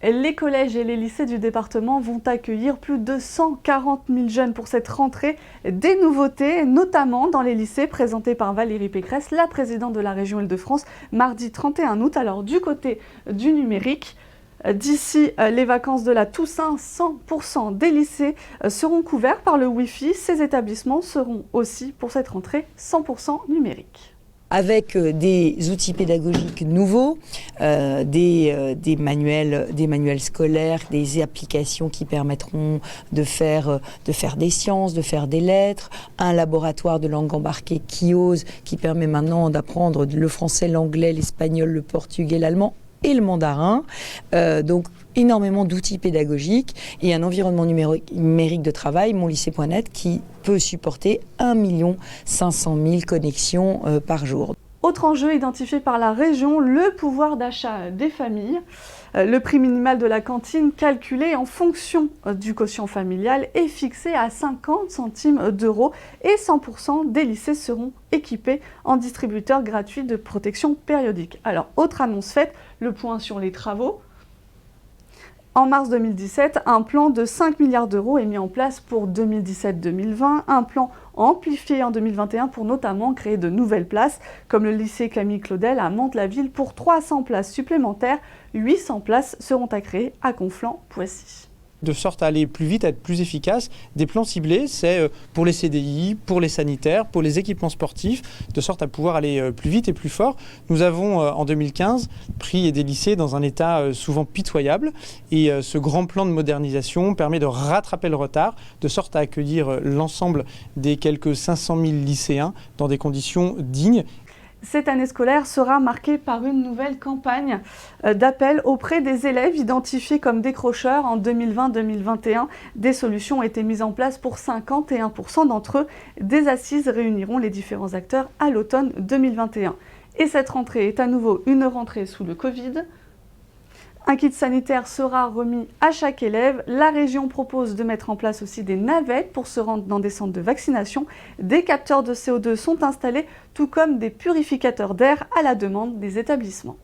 Les collèges et les lycées du département vont accueillir plus de 140 000 jeunes pour cette rentrée. Des nouveautés, notamment dans les lycées, présentées par Valérie Pécresse, la présidente de la région Île-de-France, mardi 31 août. Alors du côté du numérique, d'ici les vacances de la Toussaint, 100% des lycées seront couverts par le Wi-Fi. Ces établissements seront aussi, pour cette rentrée, 100% numériques. Avec des outils pédagogiques nouveaux, des manuels scolaires, des applications qui permettront de faire des sciences, de faire des lettres, un laboratoire de langue embarquée Kios qui permet maintenant d'apprendre le français, l'anglais, l'espagnol, le portugais, l'allemand et le mandarin. Donc énormément d'outils pédagogiques et un environnement numérique de travail, monlycée.net, qui peut supporter 1 500 000 connexions par jour. Autre enjeu identifié par la région, le pouvoir d'achat des familles. Le prix minimal de la cantine, calculé en fonction du quotient familial, est fixé à 50 centimes d'euros et 100% des lycées seront équipés en distributeurs gratuits de protection périodique. Alors, autre annonce faite, le point sur les travaux. En mars 2017, un plan de 5 milliards d'euros est mis en place pour 2017-2020, un plan amplifié en 2021 pour notamment créer de nouvelles places, comme le lycée Camille Claudel à Mantes-la-Ville pour 300 places supplémentaires. 800 places seront à créer à Conflans-Poissy. De sorte à aller plus vite, à être plus efficace. Des plans ciblés, c'est pour les CDI, pour les sanitaires, pour les équipements sportifs, de sorte à pouvoir aller plus vite et plus fort. Nous avons en 2015 pris des lycées dans un état souvent pitoyable et ce grand plan de modernisation permet de rattraper le retard, de sorte à accueillir l'ensemble des quelques 500 000 lycéens dans des conditions dignes. Cette année scolaire sera marquée par une nouvelle campagne d'appel auprès des élèves identifiés comme décrocheurs en 2020-2021. Des solutions ont été mises en place pour 51% d'entre eux. Des assises réuniront les différents acteurs à l'automne 2021. Et cette rentrée est à nouveau une rentrée sous le Covid. Un kit sanitaire sera remis à chaque élève. La région propose de mettre en place aussi des navettes pour se rendre dans des centres de vaccination. Des capteurs de CO2 sont installés, tout comme des purificateurs d'air à la demande des établissements.